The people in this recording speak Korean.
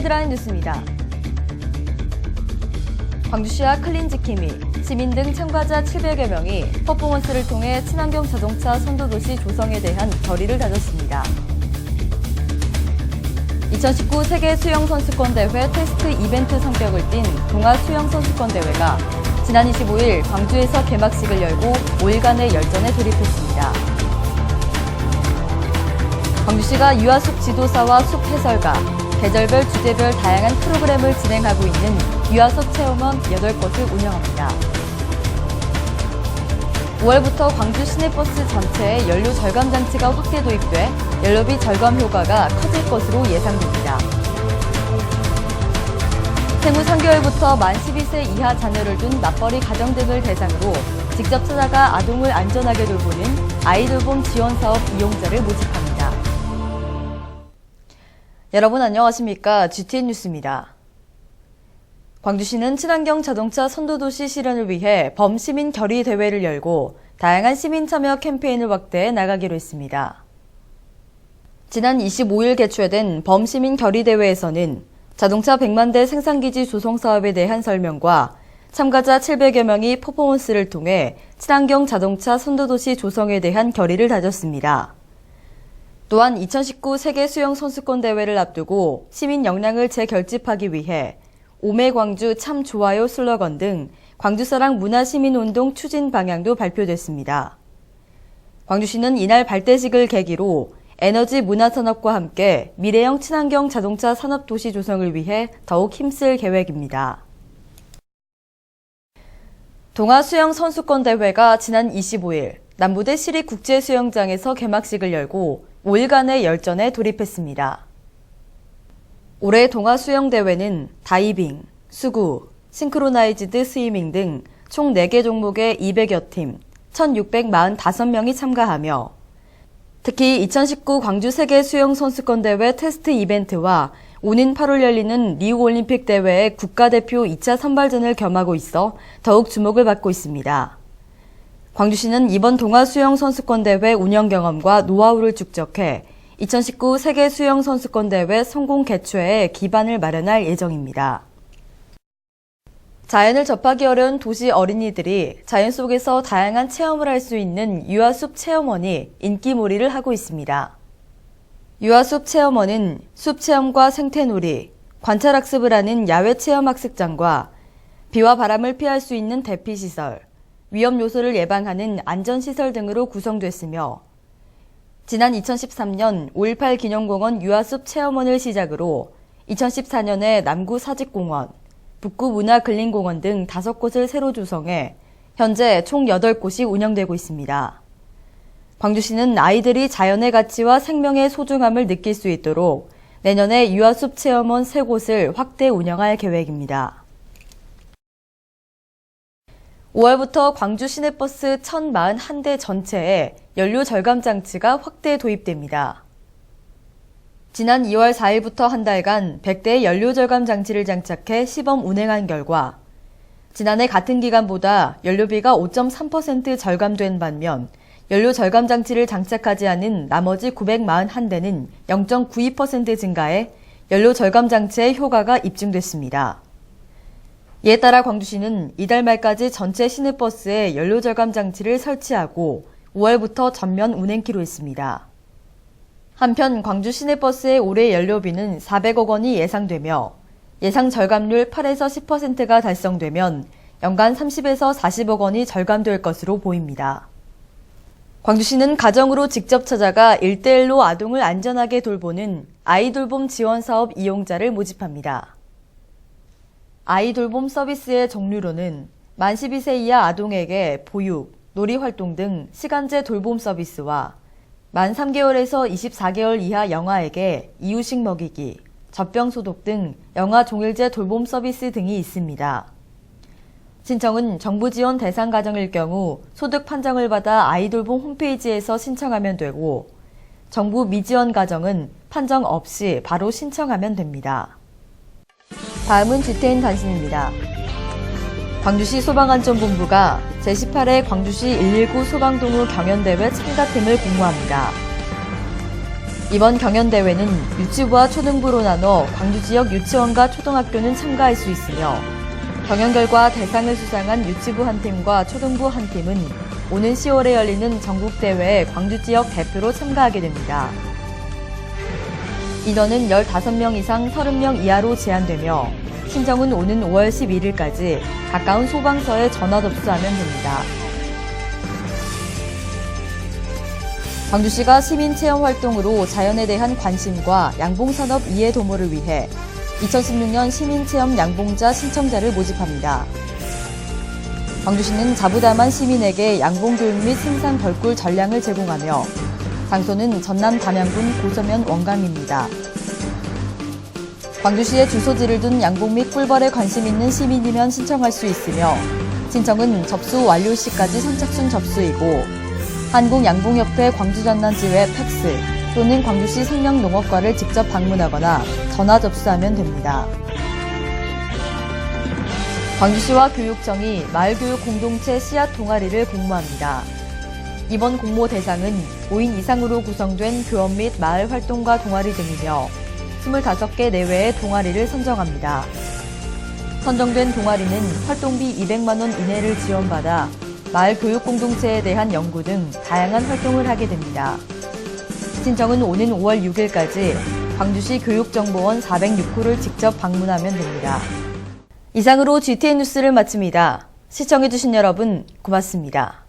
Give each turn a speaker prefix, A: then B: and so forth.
A: 헤드라인 뉴스입니다. 광주시와 클린지킴이, 시민 등 참가자 700여 명이 퍼포먼스를 통해 친환경 자동차 선도도시 조성에 대한 결의를 다졌습니다. 2019 세계 수영선수권대회 테스트 이벤트 성격을 띤 동아수영선수권대회가 지난 25일 광주에서 개막식을 열고 5일간의 열전에 돌입했습니다. 광주시가 유아숲 지도사와 숲 해설가, 계절별, 주제별 다양한 프로그램을 진행하고 있는 유아숲 체험원 8곳을 운영합니다. 5월부터 광주 시내버스 전체에 연료 절감 장치가 확대 도입돼 연료비 절감 효과가 커질 것으로 예상됩니다. 생후 3개월부터 만 12세 이하 자녀를 둔 맞벌이 가정 등을 대상으로 직접 찾아가 아동을 안전하게 돌보는 아이돌봄 지원사업 이용자를 모집합니다. 여러분 안녕하십니까? GTN 뉴스입니다. 광주시는 친환경 자동차 선도도시 실현을 위해 범시민 결의 대회를 열고 다양한 시민 참여 캠페인을 확대해 나가기로 했습니다. 지난 25일 개최된 범시민 결의 대회에서는 자동차 100만 대 생산기지 조성 사업에 대한 설명과 참가자 700여 명이 퍼포먼스를 통해 친환경 자동차 선도도시 조성에 대한 결의를 다졌습니다. 또한 2019 세계 수영 선수권 대회를 앞두고 시민 역량을 재결집하기 위해 오메 광주 참 좋아요 슬로건 등 광주사랑 문화시민운동 추진 방향도 발표됐습니다. 광주시는 이날 발대식을 계기로 에너지 문화산업과 함께 미래형 친환경 자동차 산업도시 조성을 위해 더욱 힘쓸 계획입니다. 동아수영선수권대회가 지난 25일 남부대 시립국제수영장에서 개막식을 열고 5일간의 열전에 돌입했습니다. 올해 동아수영대회는 다이빙, 수구, 싱크로나이즈드 스위밍 등 총 4개 종목의 200여 팀, 1,645명이 참가하며 특히 2019 광주 세계 수영 선수권대회 테스트 이벤트와 오는 8월 열리는 리우올림픽 대회의 국가대표 2차 선발전을 겸하고 있어 더욱 주목을 받고 있습니다. 광주시는 이번 동아수영선수권대회 운영 경험과 노하우를 축적해 2019 세계 수영선수권대회 성공 개최에 기반을 마련할 예정입니다. 자연을 접하기 어려운 도시 어린이들이 자연 속에서 다양한 체험을 할 수 있는 유아숲 체험원이 인기몰이를 하고 있습니다. 유아숲 체험원은 숲 체험과 생태놀이, 관찰학습을 하는 야외 체험학습장과 비와 바람을 피할 수 있는 대피시설, 위험 요소를 예방하는 안전시설 등으로 구성됐으며 지난 2013년 5.18 기념공원 유아숲 체험원을 시작으로 2014년에 남구 사직공원, 북구 문화근린공원 등 5곳을 새로 조성해 현재 총 8곳이 운영되고 있습니다. 광주시는 아이들이 자연의 가치와 생명의 소중함을 느낄 수 있도록 내년에 유아숲 체험원 3곳을 확대 운영할 계획입니다. 5월부터 광주 시내버스 1,041대 전체에 연료 절감 장치가 확대 도입됩니다. 지난 2월 4일부터 한 달간 100대의 연료 절감 장치를 장착해 시범 운행한 결과 지난해 같은 기간보다 연료비가 5.3% 절감된 반면 연료 절감 장치를 장착하지 않은 나머지 941대는 0.92% 증가해 연료 절감 장치의 효과가 입증됐습니다. 이에 따라 광주시는 이달 말까지 전체 시내버스에 연료 절감 장치를 설치하고 5월부터 전면 운행키로 했습니다. 한편 광주 시내버스의 올해 연료비는 400억 원이 예상되며 예상 절감률 8에서 10%가 달성되면 연간 30에서 40억 원이 절감될 것으로 보입니다. 광주시는 가정으로 직접 찾아가 1:1로 아동을 안전하게 돌보는 아이돌봄 지원사업 이용자를 모집합니다. 아이돌봄 서비스의 종류로는 만 12세 이하 아동에게 보육, 놀이활동 등 시간제 돌봄 서비스와 만 3개월에서 24개월 이하 영아에게 이유식 먹이기, 젖병 소독 등 영아 종일제 돌봄 서비스 등이 있습니다. 신청은 정부 지원 대상 가정일 경우 소득 판정을 받아 아이돌봄 홈페이지에서 신청하면 되고 정부 미지원 가정은 판정 없이 바로 신청하면 됩니다. 다음은 GTN 단신입니다. 광주시 소방안전본부가 제18회 광주시 119 소방동호 경연대회 참가팀을 공모합니다. 이번 경연대회는 유치부와 초등부로 나눠 광주 지역 유치원과 초등학교는 참가할 수 있으며 경연 결과 대상을 수상한 유치부 한 팀과 초등부 한 팀은 오는 10월에 열리는 전국대회에 광주 지역 대표로 참가하게 됩니다. 인원은 15명 이상 30명 이하로 제한되며 신청은 오는 5월 11일까지 가까운 소방서에 전화 접수하면 됩니다. 광주시가 시민체험활동으로 자연에 대한 관심과 양봉산업 이해 도모를 위해 2016년 시민체험 양봉자 신청자를 모집합니다. 광주시는 자부담한 시민에게 양봉교육 및 생산 벌꿀 전량을 제공하며 장소는 전남 담양군 고서면 원강입니다. 광주시에 주소지를 둔 양봉 및 꿀벌에 관심 있는 시민이면 신청할 수 있으며 신청은 접수 완료 시까지 선착순 접수이고 한국양봉협회 광주전남지회 팩스 또는 광주시 생명농업과를 직접 방문하거나 전화 접수하면 됩니다. 광주시와 교육청이 마을교육 공동체 씨앗 동아리를 공모합니다. 이번 공모 대상은 5인 이상으로 구성된 교원 및 마을 활동가 동아리 등이며 25개 내외의 동아리를 선정합니다. 선정된 동아리는 활동비 200만 원 이내를 지원받아 마을 교육 공동체에 대한 연구 등 다양한 활동을 하게 됩니다. 신청은 오는 5월 6일까지 광주시 교육정보원 406호를 직접 방문하면 됩니다. 이상으로 GTN 뉴스를 마칩니다. 시청해주신 여러분 고맙습니다.